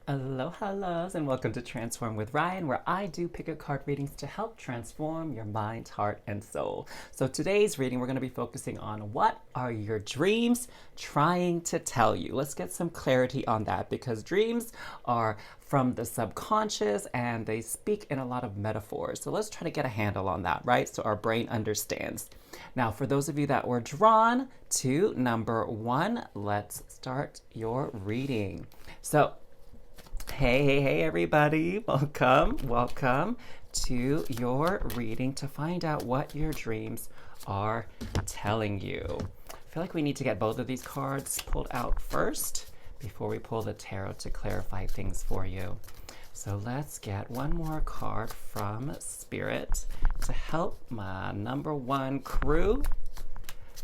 Hellos, and welcome to Transform with Ryan, where I do pick a card readings to help transform your mind, heart, and soul. So today's reading, we're going to be focusing on what are your dreams trying to tell you. Let's get some clarity on that because dreams are from the subconscious and they speak in a lot of metaphors. So let's try to get a handle on that, right? So our brain understands. Now, for those of you that were drawn to number 1, let's start your reading. So, hey, everybody. Welcome to your reading to find out what your dreams are telling you. I feel like we need to get both of these cards pulled out first before we pull the tarot to clarify things for you. So let's get one more card from Spirit to help my number 1 crew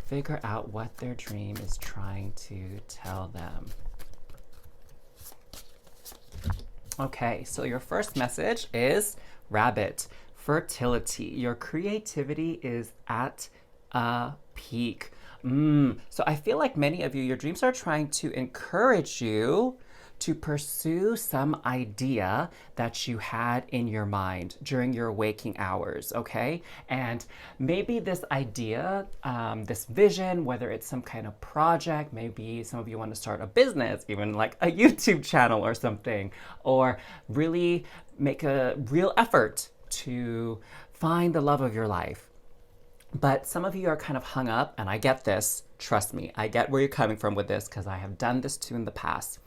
figure out what their dream is trying to tell them. Okay, so your first message is Rabbit, fertility. Your creativity is at a peak. So I feel like many of you, your dreams are trying to encourage you to pursue some idea that you had in your mind during your waking hours, okay? And maybe this idea, this vision, whether it's some kind of project, maybe some of you want to start a business, even like a YouTube channel or something, or really make a real effort to find the love of your life. But some of you are kind of hung up, and I get this, trust me, I get where you're coming from with this because I have done this too in the past.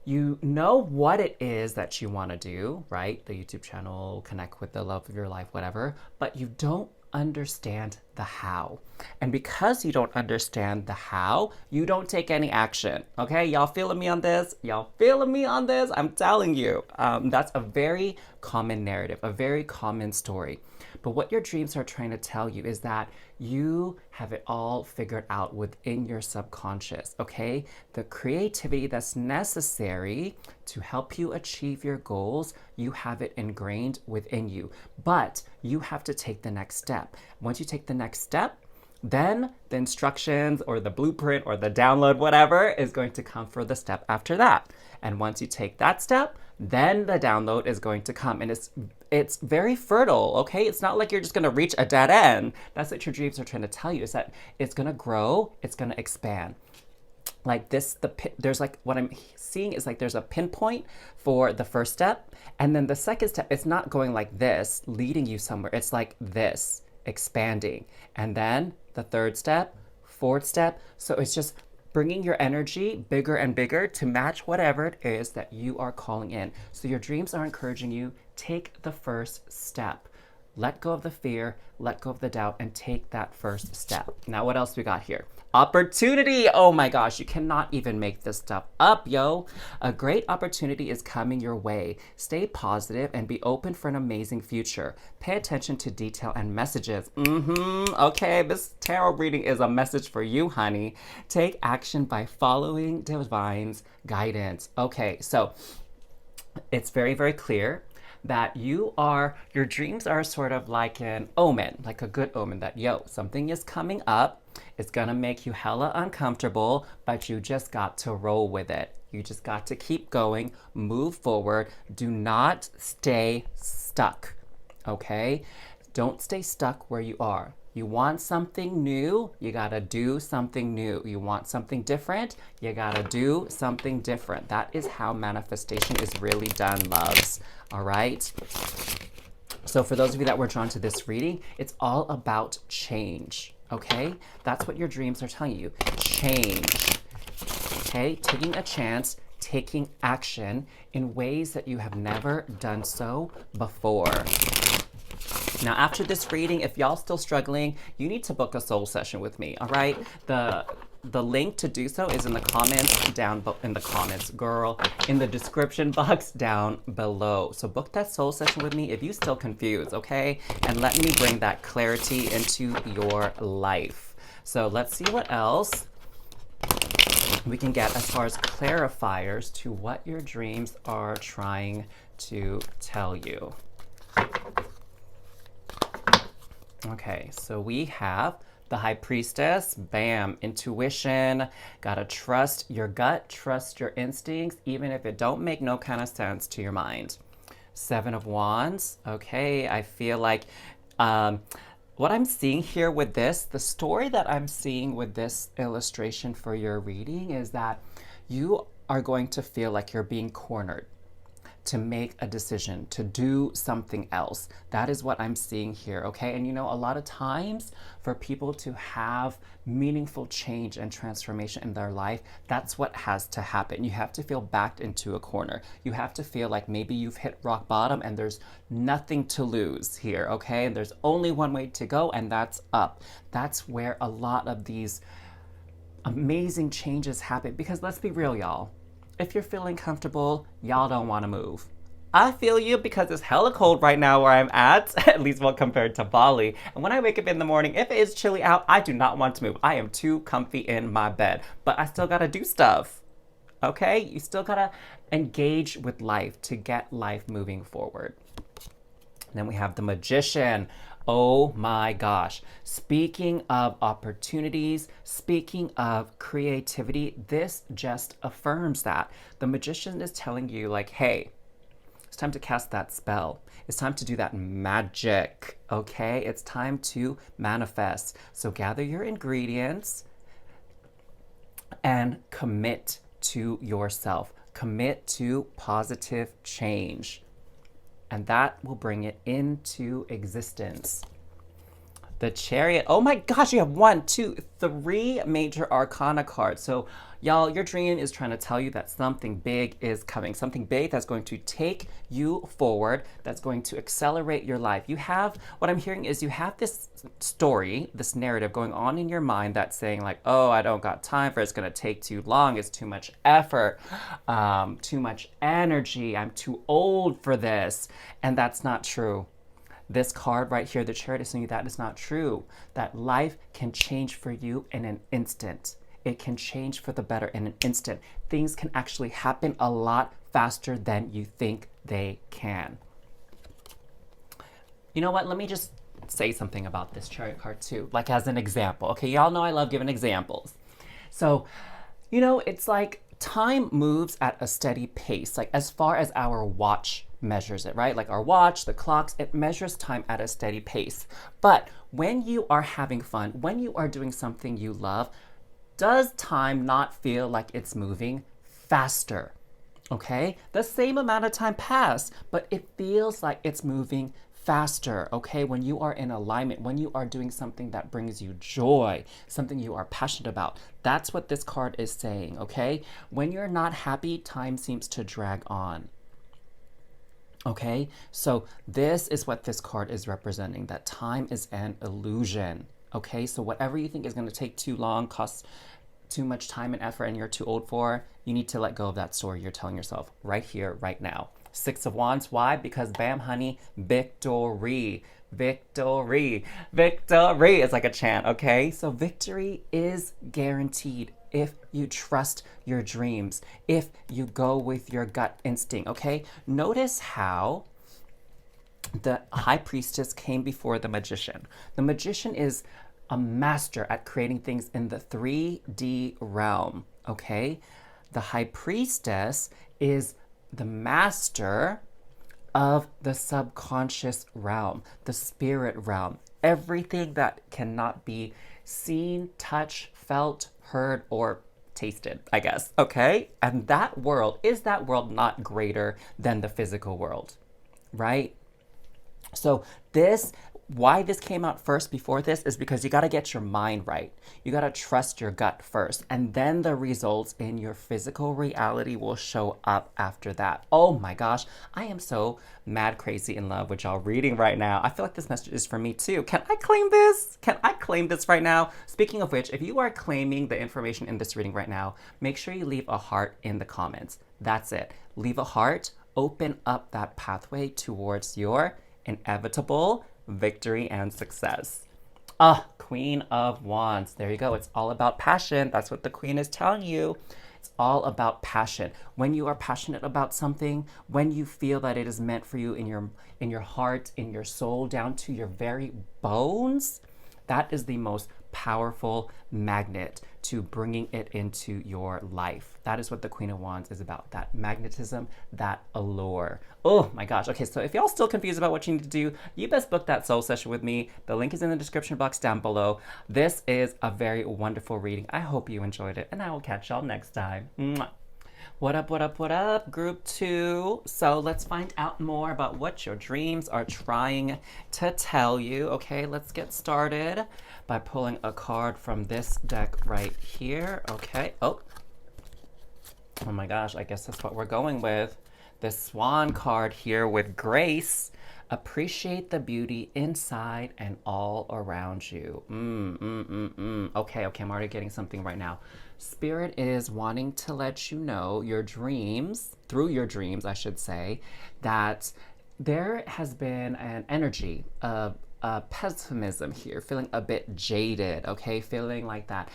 You know what it is that you want to do, right? The YouTube channel, connect with the love of your life, whatever, but you don't understand the how. And because you don't understand the how, you don't take any action. Okay, y'all feeling me on this? Y'all feeling me on this? I'm telling you, that's a very common narrative, a very common story. But what your dreams are trying to tell you is that you have it all figured out within your subconscious, okay? The creativity that's necessary to help you achieve your goals, you have it ingrained within you. But you have to take the next step. Once you take the next step, then the instructions or the blueprint or the download, whatever, is going to come for the step after that. And once you take that step, then the download is going to come. And it's very fertile, okay? It's not like you're just going to reach a dead end. That's what your dreams are trying to tell you, is that it's going to grow, it's going to expand. Like this, there's like, what I'm seeing is like there's a pinpoint for the first step. And then the second step, it's not going like this, leading you somewhere. It's like this, expanding. And then the third step, fourth step. So it's just bringing your energy bigger and bigger to match whatever it is that you are calling in. So your dreams are encouraging you, take the first step. Let go of the fear, let go of the doubt, and take that first step. Now, what else we got here? Opportunity. Oh my gosh, you cannot even make this stuff up, yo. A great opportunity is coming your way. Stay positive and be open for an amazing future. Pay attention to detail and messages. Okay, this tarot reading is a message for you, honey. Take action by following divine's guidance. Okay, so it's very, very clear that your dreams are sort of like an omen, like a good omen that, something is coming up. It's gonna make you hella uncomfortable, but you just got to roll with it. You just got to keep going, move forward. Do not stay stuck, okay? Don't stay stuck where you are. You want something new, you gotta do something new. You want something different, you gotta do something different. That is how manifestation is really done, loves. All right? So for those of you that were drawn to this reading, it's all about change, okay? That's what your dreams are telling you. Change, okay? Taking a chance, taking action in ways that you have never done so before. Now, after this reading, if y'all still struggling, you need to book a soul session with me, all right? The link to do so is in the comments in the description box down below. So book that soul session with me if you're still confused, okay? And let me bring that clarity into your life. So let's see what else we can get as far as clarifiers to what your dreams are trying to tell you. Okay, so we have The High Priestess, bam, intuition. Gotta trust your gut, trust your instincts, even if it don't make no kind of sense to your mind. Seven of Wands, okay, I feel like what I'm seeing here with this, the story that I'm seeing with this illustration for your reading is that you are going to feel like you're being cornered to make a decision, to do something else. That is what I'm seeing here, okay? And you know, a lot of times for people to have meaningful change and transformation in their life, that's what has to happen. You have to feel backed into a corner. You have to feel like maybe you've hit rock bottom and there's nothing to lose here, okay? And there's only one way to go, and that's up. That's where a lot of these amazing changes happen, because let's be real, y'all. If you're feeling comfortable, y'all don't want to move. I feel you, because it's hella cold right now where I'm at least well compared to Bali. And when I wake up in the morning, if it is chilly out, I do not want to move. I am too comfy in my bed, but I still gotta do stuff. Okay? You still gotta engage with life to get life moving forward. Then we have the Magician. Oh my gosh. Speaking of opportunities, speaking of creativity, this just affirms that. The Magician is telling you, like, hey, it's time to cast that spell. It's time to do that magic, okay? It's time to manifest. So gather your ingredients and commit to yourself. Commit to positive change. And that will bring it into existence. The Chariot. Oh my gosh, you have 1, 2, 3 major arcana cards. So y'all, your dream is trying to tell you that something big is coming. Something big that's going to take you forward, that's going to accelerate your life. You have, what I'm hearing is you have this story, this narrative going on in your mind that's saying like, oh, I don't got time for it. It's going to take too long. It's too much effort, too much energy. I'm too old for this. And that's not true. This card right here, the Chariot, is saying that is not true. That life can change for you in an instant. It can change for the better in an instant. Things can actually happen a lot faster than you think they can. You know what? Let me just say something about this Chariot card too, like as an example. Okay, y'all know I love giving examples. So, you know, it's like time moves at a steady pace, like as far as our watch measures it, right? Like our watch, the clocks, it measures time at a steady pace. But when you are having fun, when you are doing something you love, does time not feel like it's moving faster? Okay? The same amount of time passed, but it feels like it's moving faster, okay? When you are in alignment, when you are doing something that brings you joy, something you are passionate about. That's what this card is saying, okay? When you're not happy, time seems to drag on. Okay, so this is what this card is representing, that time is an illusion. Okay, so whatever you think is going to take too long, costs too much time and effort, and you're too old for, you need to let go of that story you're telling yourself right here, right now. 6 of Wands, why? Because bam, honey, victory. Victory. Victory is like a chant, okay? So victory is guaranteed if you trust your dreams, if you go with your gut instinct, okay? Notice how the High Priestess came before the Magician. The Magician is a master at creating things in the 3D realm, okay? The High Priestess is the master of the subconscious realm, the spirit realm, everything that cannot be seen, touched, felt, heard, or tasted, I guess, okay? And that world, is that world not greater than the physical world, right? So why this came out first before this is because you got to get your mind right. You got to trust your gut first, and then the results in your physical reality will show up after that. Oh my gosh, I am so mad crazy in love with y'all reading right now. I feel like this message is for me too. Can I claim this? Can I claim this right now? Speaking of which, if you are claiming the information in this reading right now, make sure you leave a heart in the comments. That's it. Leave a heart. Open up that pathway towards your inevitable victory and success. Queen of Wands. There you go. It's all about passion. That's what the Queen is telling you. It's all about passion. When you are passionate about something, when you feel that it is meant for you in your heart, in your soul, down to your very bones, That is the most powerful magnet to bringing it into your life. That is what the Queen of Wands is about, that magnetism, that allure. Oh my gosh. Okay, so if y'all still confused about what you need to do, you best book that soul session with me. The link is in the description box down below. This is a very wonderful reading. I hope you enjoyed it, and I will catch y'all next time. Mwah. What up, what up, what up, group 2? So let's find out more about what your dreams are trying to tell you. Okay, let's get started by pulling a card from this deck right here. Okay, oh my gosh, I guess that's what we're going with. This swan card here with grace. Appreciate the beauty inside and all around you. Okay, I'm already getting something right now. Spirit is wanting to let you know your dreams, through your dreams, I should say, that there has been an energy of pessimism here, feeling a bit jaded, okay? Feeling like that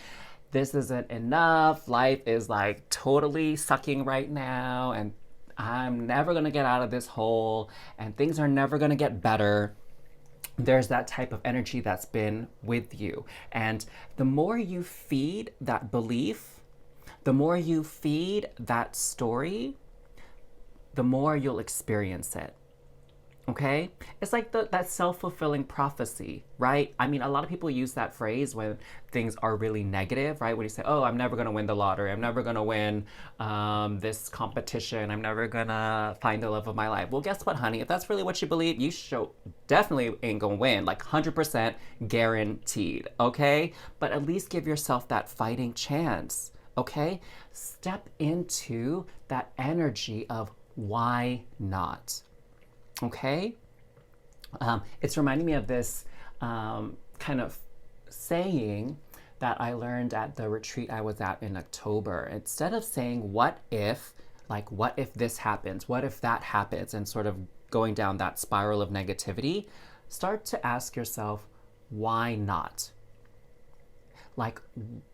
this isn't enough. Life is like totally sucking right now, and I'm never gonna get out of this hole, and things are never gonna get better. There's that type of energy that's been with you. And the more you feed that belief, the more you feed that story, the more you'll experience it. Okay? It's like that self-fulfilling prophecy, right? I mean, a lot of people use that phrase when things are really negative, right? When you say, oh, I'm never going to win the lottery. I'm never going to win this competition. I'm never going to find the love of my life. Well, guess what, honey? If that's really what you believe, you definitely ain't going to win. Like 100% guaranteed, okay? But at least give yourself that fighting chance, okay? Step into that energy of why not? Okay? It's reminding me of this kind of saying that I learned at the retreat I was at in October. Instead of saying, what if, like, what if this happens? What if that happens? And sort of going down that spiral of negativity, start to ask yourself, why not? Like,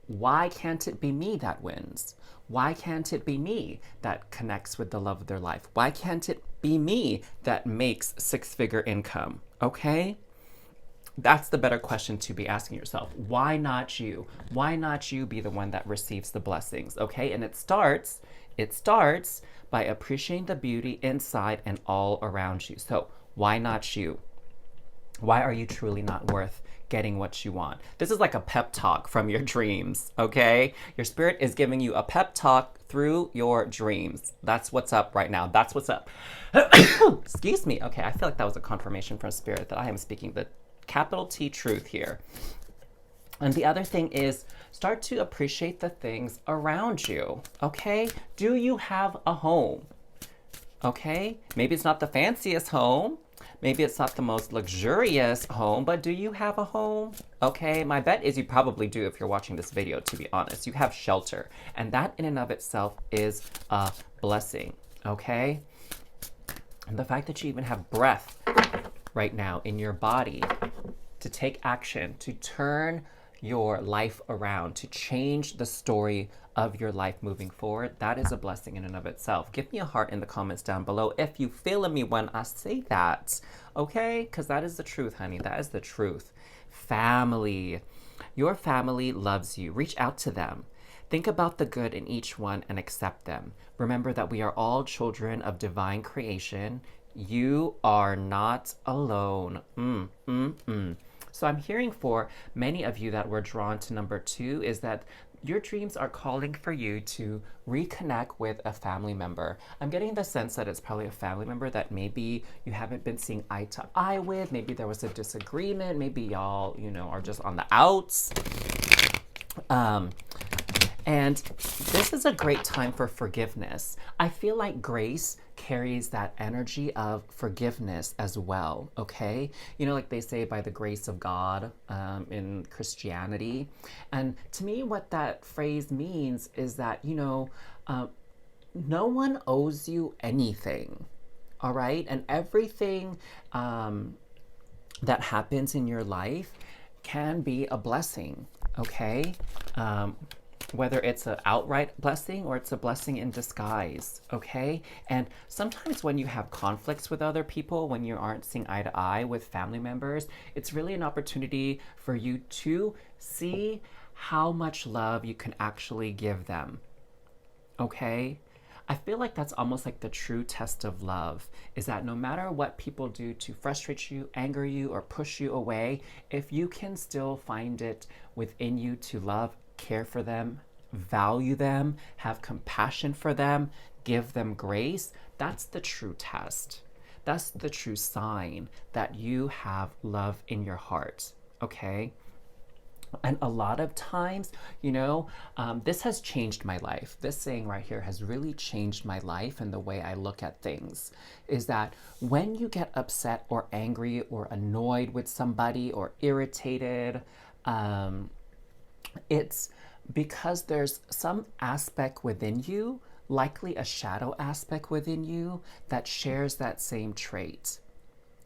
why can't it be me that wins? Why can't it be me that connects with the love of their life? Why can't it be me that makes six-figure income? Okay? That's the better question to be asking yourself. Why not you? Why not you be the one that receives the blessings? Okay? And it starts by appreciating the beauty inside and all around you. So, why not you? Why are you truly not worth getting what you want? This is like a pep talk from your dreams, okay? Your spirit is giving you a pep talk through your dreams. That's what's up right now. That's what's up. Excuse me. Okay, I feel like that was a confirmation from spirit that I am speaking the capital T truth here. And the other thing is, start to appreciate the things around you, okay? Do you have a home? Okay? Maybe it's not the fanciest home. Maybe it's not the most luxurious home, but do you have a home? Okay, my bet is you probably do if you're watching this video, to be honest. You have shelter, and that in and of itself is a blessing, okay? And the fact that you even have breath right now in your body to take action, to turn your life around, to change the story of your life moving forward, that is a blessing in and of itself. Give me a heart in the comments down below if you feel me when I say that, okay? Because that is the truth, honey. That is the truth. Family. Your family loves you. Reach out to them. Think about the good in each one and accept them. Remember that we are all children of divine creation. You are not alone. So I'm hearing for many of you that were drawn to number 2 is that your dreams are calling for you to reconnect with a family member. I'm getting the sense that it's probably a family member that maybe you haven't been seeing eye to eye with. Maybe there was a disagreement. Maybe y'all, are just on the outs. And this is a great time for forgiveness. I feel like grace carries that energy of forgiveness as well, okay? Like they say, by the grace of God in Christianity. And to me, what that phrase means is that, no one owes you anything, all right? And everything that happens in your life can be a blessing, okay? whether it's an outright blessing or it's a blessing in disguise, okay? And sometimes when you have conflicts with other people, when you aren't seeing eye to eye with family members, it's really an opportunity for you to see how much love you can actually give them, okay? I feel like that's almost like the true test of love is that no matter what people do to frustrate you, anger you, or push you away, if you can still find it within you to love, care for them, value them, have compassion for them, give them grace, that's the true test. That's the true sign that you have love in your heart, okay? And a lot of times, this has changed my life. This saying right here has really changed my life and the way I look at things. Is that when you get upset or angry or annoyed with somebody or irritated, it's because there's some aspect within you, likely a shadow aspect within you, that shares that same trait.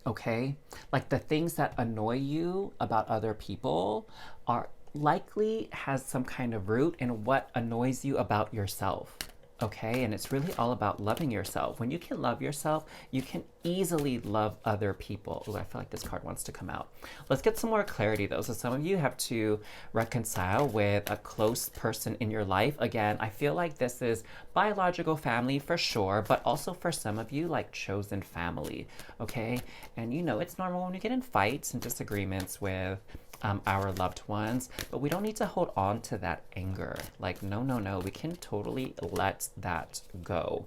Okay? Like the things that annoy you about other people are likely has some kind of root in what annoys you about yourself. Okay? And it's really all about loving yourself. When you can love yourself, you can easily love other people. Oh, I feel like this card wants to come out. Let's get some more clarity though. So some of you have to reconcile with a close person in your life. Again, I feel like this is biological family for sure, but also for some of you, like chosen family. Okay? And it's normal when you get in fights and disagreements with our loved ones, but we don't need to hold on to that anger. Like, no, no, no. We can totally let that go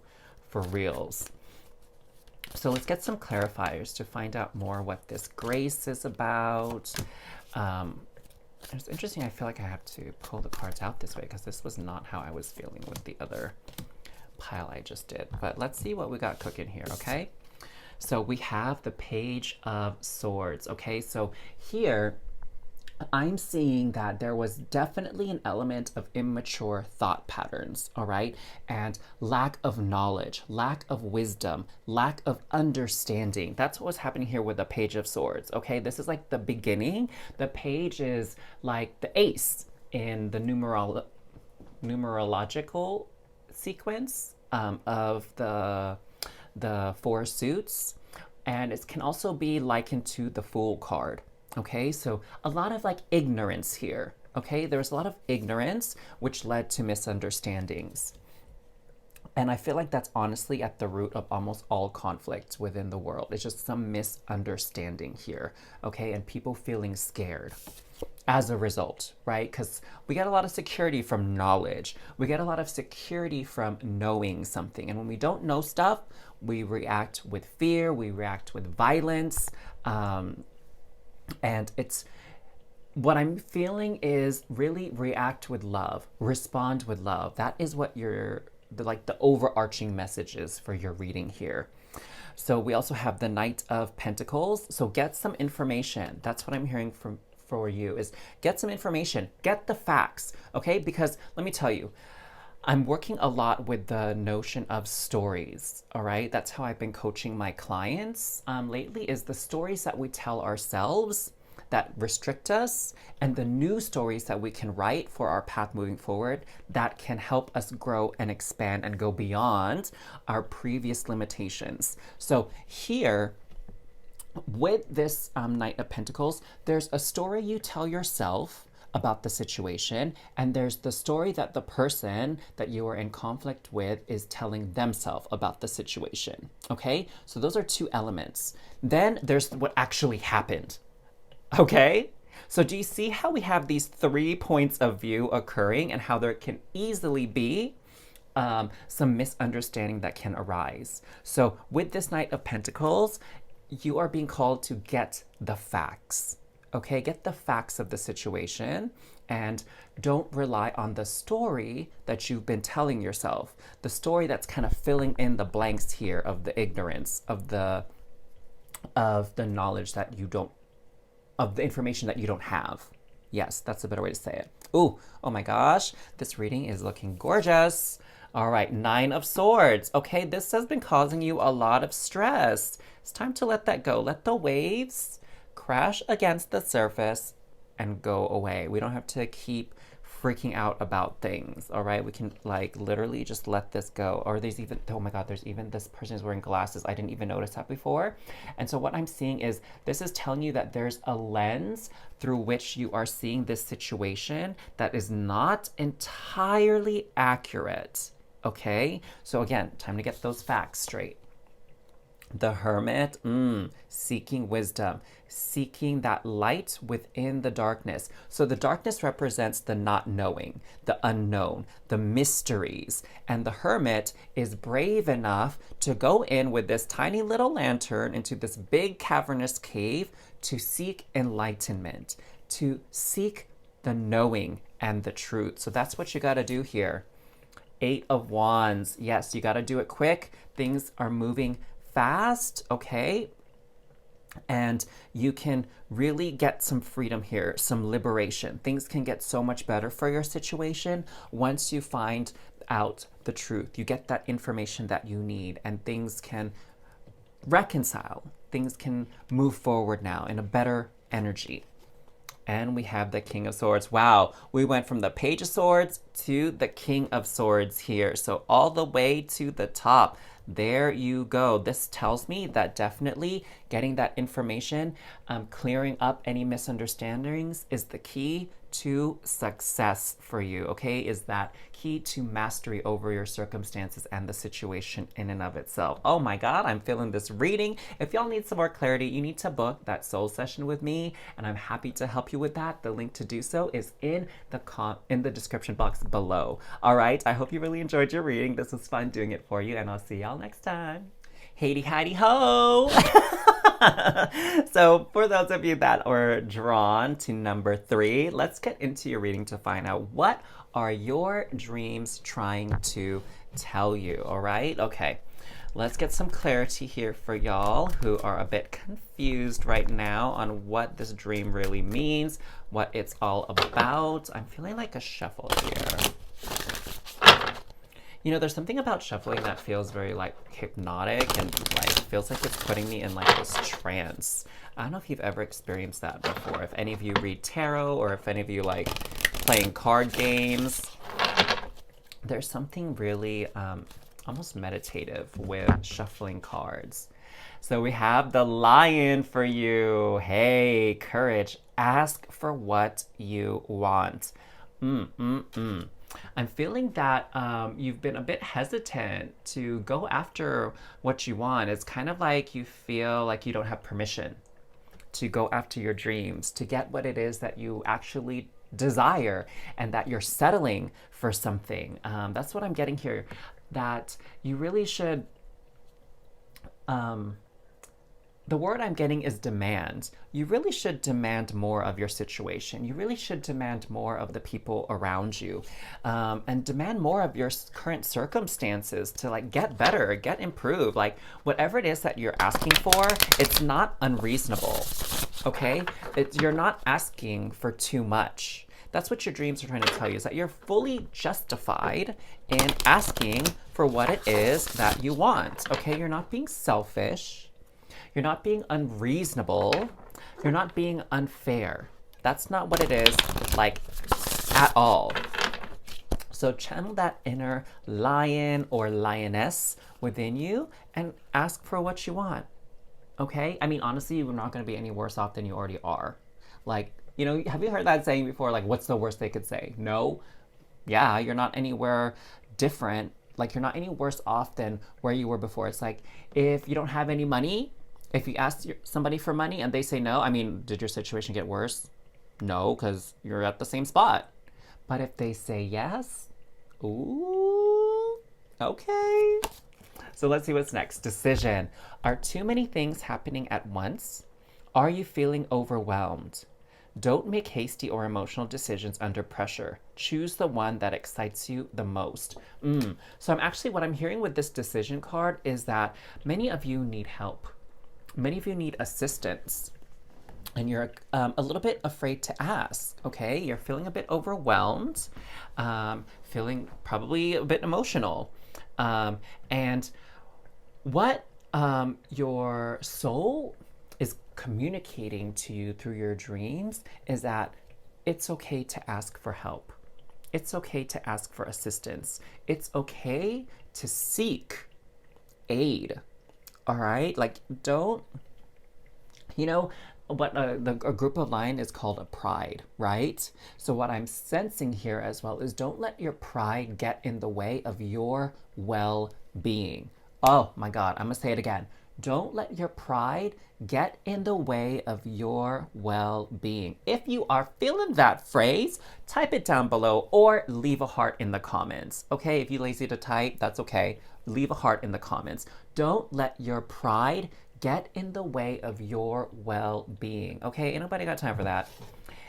for reals. So let's get some clarifiers to find out more what this grace is about. It's interesting. I feel like I have to pull the cards out this way because this was not how I was feeling with the other pile I just did. But let's see what we got cooking here, okay? So we have the Page of Swords, okay? So here, I'm seeing that there was definitely an element of immature thought patterns, all right? And lack of knowledge, lack of wisdom, lack of understanding. That's what was happening here with the Page of Swords, okay? This is like the beginning. The page is like the ace in the numerological sequence of the four suits. And it can also be likened to the Fool card. Okay, so a lot of like ignorance here. Okay, there was a lot of ignorance which led to misunderstandings. And I feel like that's honestly at the root of almost all conflicts within the world. It's just some misunderstanding here. Okay, and people feeling scared as a result, right? Because we get a lot of security from knowledge. We get a lot of security from knowing something. And when we don't know stuff, we react with fear, we react with violence. And it's what I'm feeling is really react with love, respond with love. That is what the overarching message is for your reading here. So we also have the Knight of Pentacles. So get some information. That's what I'm hearing for you is get some information, get the facts, okay? Because let me tell you, I'm working a lot with the notion of stories, all right? That's how I've been coaching my clients lately is the stories that we tell ourselves that restrict us and the new stories that we can write for our path moving forward that can help us grow and expand and go beyond our previous limitations. So here, with this Knight of Pentacles, there's a story you tell yourself about the situation, and there's the story that the person that you are in conflict with is telling themselves about the situation, okay? So those are two elements. Then there's what actually happened, okay? So do you see how we have these 3 points of view occurring and how there can easily be some misunderstanding that can arise? So with this Knight of Pentacles, you are being called to get the facts. Okay, get the facts of the situation and don't rely on the story that you've been telling yourself. The story that's kind of filling in the blanks here of the ignorance, of the knowledge that you don't, of the information that you don't have. Yes, that's a better way to say it. Ooh, oh my gosh, this reading is looking gorgeous. All right, 9 of Swords. Okay, this has been causing you a lot of stress. It's time to let that go. Let the waves crash against the surface and go away. We don't have to keep freaking out about things, all right? We can like literally just let this go. Or there's even, oh my God, there's even this person is wearing glasses. I didn't even notice that before. And so what I'm seeing is this is telling you that there's a lens through which you are seeing this situation that is not entirely accurate, okay? So again, time to get those facts straight. The hermit, seeking wisdom, seeking that light within the darkness. So the darkness represents the not knowing, the unknown, the mysteries. And the hermit is brave enough to go in with this tiny little lantern into this big cavernous cave to seek enlightenment, to seek the knowing and the truth. So that's what you got to do here. 8 of Wands. Yes, you got to do it quick. Things are moving fast, okay? And you can really get some freedom here, some liberation. Things can get so much better for your situation once you find out the truth. You get that information that you need, and things can reconcile. Things can move forward now in a better energy. And we have the King of Swords. Wow, we went from the Page of Swords to the King of Swords here. So all the way to the top. There you go. This tells me that definitely getting that information, clearing up any misunderstandings is the key to success for you, okay? Is that key to mastery over your circumstances and the situation in and of itself. Oh my God, I'm feeling this reading. If y'all need some more clarity, you need to book that soul session with me, and I'm happy to help you with that. The link to do so is in the description box below. All right, I hope you really enjoyed your reading. This was fun doing it for you, and I'll see y'all next time. Haty hidey ho! So for those of you that are drawn to number 3, let's get into your reading to find out what are your dreams trying to tell you, all right? Okay, let's get some clarity here for y'all who are a bit confused right now on what this dream really means, what it's all about. I'm feeling like a shuffle here. You know, there's something about shuffling that feels very like hypnotic and like feels like it's putting me in like this trance. I don't know if you've ever experienced that before. If any of you read tarot or if any of you like playing card games, there's something really almost meditative with shuffling cards. So we have the Lion for you. Hey, courage. Ask for what you want. I'm feeling that you've been a bit hesitant to go after what you want. It's kind of like you feel like you don't have permission to go after your dreams, to get what it is that you actually desire, and that you're settling for something. That's what I'm getting here, that you really should... the word I'm getting is demand. You really should demand more of your situation. You really should demand more of the people around you, and demand more of your current circumstances to like get better, get improved. Like whatever it is that you're asking for, it's not unreasonable, okay? You're not asking for too much. That's what your dreams are trying to tell you, is that you're fully justified in asking for what it is that you want, okay? You're not being selfish. You're not being unreasonable. You're not being unfair. That's not what it is, like, at all. So channel that inner lion or lioness within you and ask for what you want, okay? I mean, honestly, you're not going to be any worse off than you already are. Like, you know, have you heard that saying before? Like, what's the worst they could say? No. Yeah, you're not anywhere different. Like, you're not any worse off than where you were before. It's like, if you don't have any money, if you ask somebody for money and they say no, I mean, did your situation get worse? No, because you're at the same spot. But if they say yes, ooh, okay. So let's see what's next. Decision. Are too many things happening at once? Are you feeling overwhelmed? Don't make hasty or emotional decisions under pressure. Choose the one that excites you the most. So what I'm hearing with this decision card is that many of you need help. Many of you need assistance, and you're a little bit afraid to ask, okay? You're feeling a bit overwhelmed, feeling probably a bit emotional. And what your soul is communicating to you through your dreams is that it's okay to ask for help. It's okay to ask for assistance. It's okay to seek aid. All right? Like, don't, you know, what a group of lion is called a pride, right? So, what I'm sensing here as well is don't let your pride get in the way of your well being. Oh my God, I'm gonna say it again. Don't let your pride get in the way of your well being. If you are feeling that phrase, type it down below or leave a heart in the comments. Okay, if you're lazy to type, that's okay. Leave a heart in the comments. Don't let your pride get in the way of your well being. Okay, ain't nobody got time for that.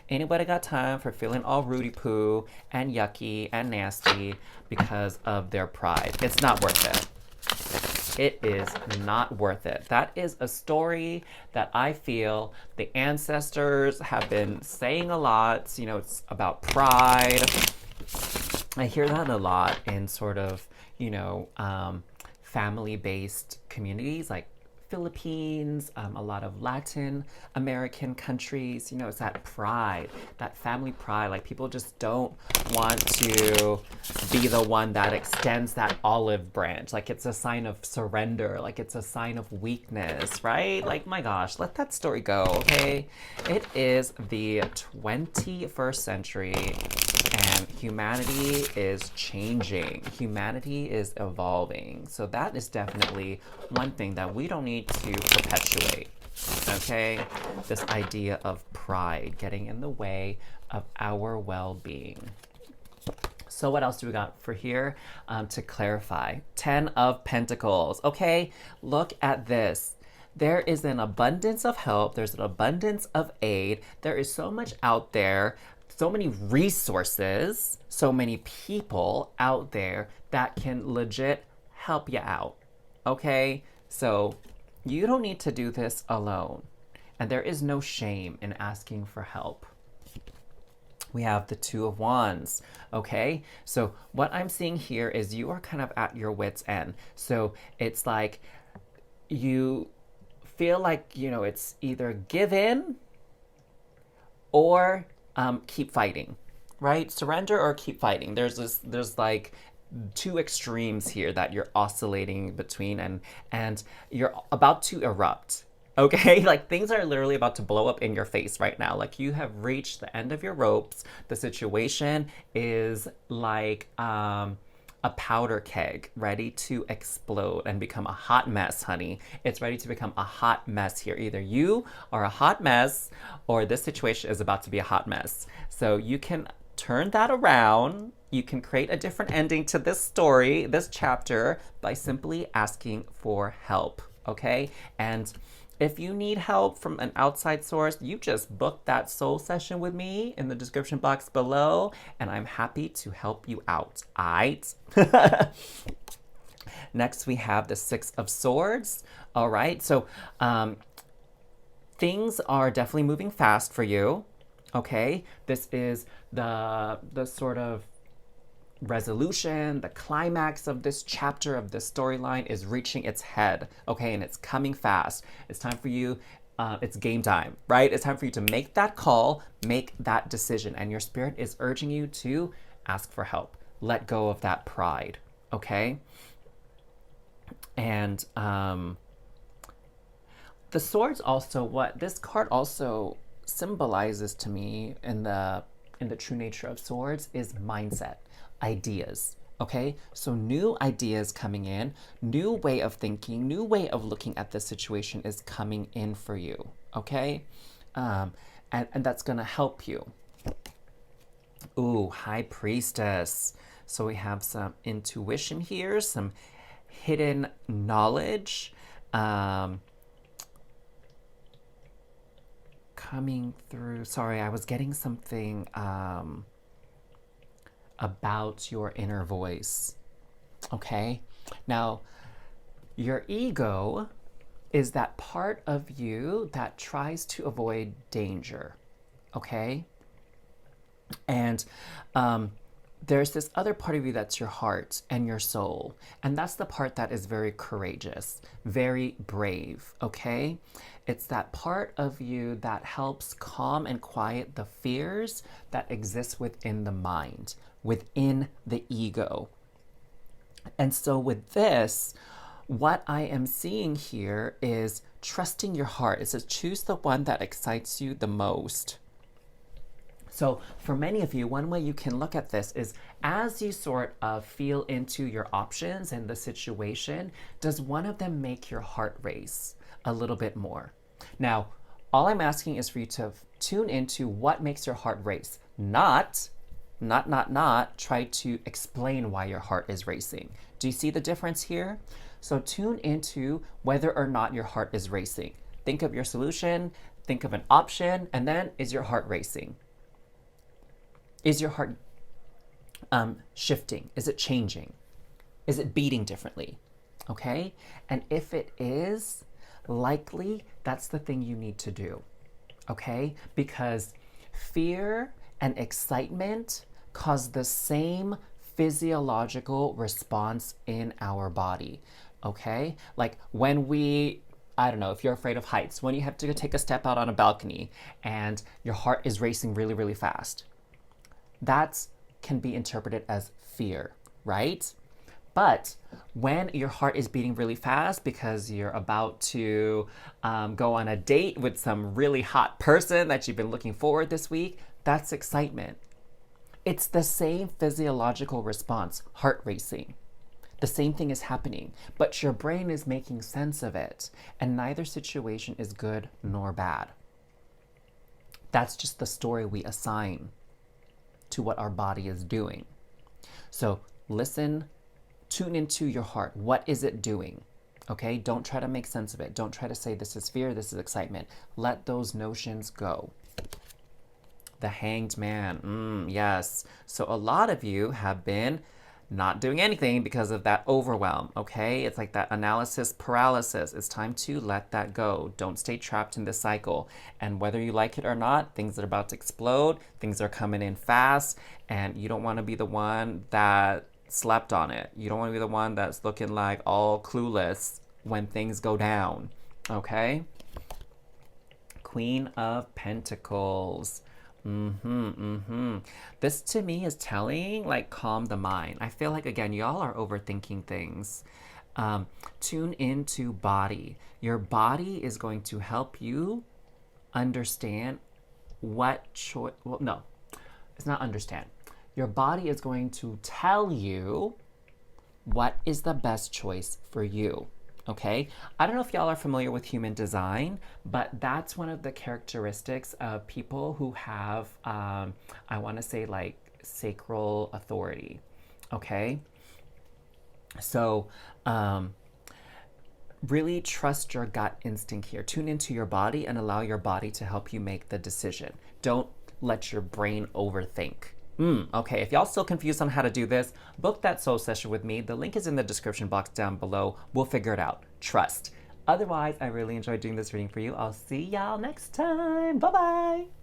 Anybody got time for feeling all rooty poo and yucky and nasty because of their pride? It's not worth it. It is not worth it. That is a story that I feel the ancestors have been saying a lot. You know, it's about pride. I hear that a lot in sort of, family based communities like Philippines, a lot of Latin American countries. It's that pride, that family pride. Like people just don't want to be the one that extends that olive branch. Like it's a sign of surrender, like it's a sign of weakness, right? Like, my gosh, let that story go, okay? It is the 21st century and humanity is changing. Humanity is evolving. So that is definitely one thing that we don't need to perpetuate. Okay? This idea of pride getting in the way of our well-being. So what else do we got for here to clarify? 10 of Pentacles. Okay, look at this. There is an abundance of help. There's an abundance of aid. There is so much out there, so many resources, so many people out there that can legit help you out. Okay, so you don't need to do this alone. And there is no shame in asking for help. We have the Two of Wands, okay? So what I'm seeing here is you are kind of at your wit's end. So it's like you feel like, it's either give in or keep fighting, right? Surrender or keep fighting. There's like two extremes here that you're oscillating between and you're about to erupt. Okay, like things are literally about to blow up in your face right now. Like you have reached the end of your ropes. The situation is like a powder keg ready to explode and become a hot mess, honey. It's ready to become a hot mess here. Either you are a hot mess or this situation is about to be a hot mess. So you can turn that around. You can create a different ending to this story, this chapter, by simply asking for help, okay? And if you need help from an outside source, you just book that soul session with me in the description box below, and I'm happy to help you out. Aight? Next, we have the Six of Swords. All right, so things are definitely moving fast for you. Okay, this is the sort of resolution, the climax of this chapter of this storyline is reaching its head, okay, and it's coming fast. It's time for you, it's game time, right? It's time for you to make that call, make that decision, and your spirit is urging you to ask for help. Let go of that pride, okay? And the swords also, what this card also symbolizes to me in the true nature of swords is mindset. Ideas, okay? So new ideas coming in, new way of thinking, new way of looking at the situation is coming in for you, okay? And that's gonna help you. Ooh, High Priestess. So we have some intuition here, some hidden knowledge coming through. Sorry, I was getting something about your inner voice, okay? Now, your ego is that part of you that tries to avoid danger, okay? And there's this other part of you that's your heart and your soul. And that's the part that is very courageous, very brave, okay? It's that part of you that helps calm and quiet the fears that exist within the mind, within the ego. And so with this, what I am seeing here is trusting your heart. It says choose the one that excites you the most. So for many of you, one way you can look at this is as you sort of feel into your options and the situation, does one of them make your heart race a little bit more? Now, all I'm asking is for you to tune into what makes your heart race, not try to explain why your heart is racing. Do you see the difference here? So tune into whether or not your heart is racing. Think of your solution, think of an option, and then is your heart racing? Is your heart shifting? Is it changing? Is it beating differently? Okay? And if it is, likely that's the thing you need to do. Okay? Because fear and excitement cause the same physiological response in our body. Okay? Like when I don't know, if you're afraid of heights, when you have to take a step out on a balcony and your heart is racing really, really fast. That can be interpreted as fear, right? But when your heart is beating really fast because you're about to go on a date with some really hot person that you've been looking forward this week, that's excitement. It's the same physiological response, heart racing. The same thing is happening, but your brain is making sense of it, and neither situation is good nor bad. That's just the story we assign to what our body is doing. So listen, tune into your heart. What is it doing? Okay, don't try to make sense of it. Don't try to say this is fear, this is excitement. Let those notions go. The Hanged Man, yes. So a lot of you have been not doing anything because of that overwhelm, okay? It's like that analysis paralysis. It's time to let that go. Don't stay trapped in this cycle. And whether you like it or not, things are about to explode, things are coming in fast, and you don't want to be the one that slept on it. You don't want to be the one that's looking like all clueless when things go down, okay? Queen of Pentacles. This to me is telling, like, calm the mind. I feel like, again, y'all are overthinking things. Tune into body. Your body is going to help you understand what choice. Well, no, it's not understand. Your body is going to tell you what is the best choice for you. Okay, I don't know if y'all are familiar with human design, but that's one of the characteristics of people who have, I want to say, like, sacral authority. Okay, so really trust your gut instinct here. Tune into your body and allow your body to help you make the decision. Don't let your brain overthink. Okay, if y'all still confused on how to do this, book that soul session with me. The link is in the description box down below. We'll figure it out. Trust. Otherwise, I really enjoyed doing this reading for you. I'll see y'all next time. Bye-bye.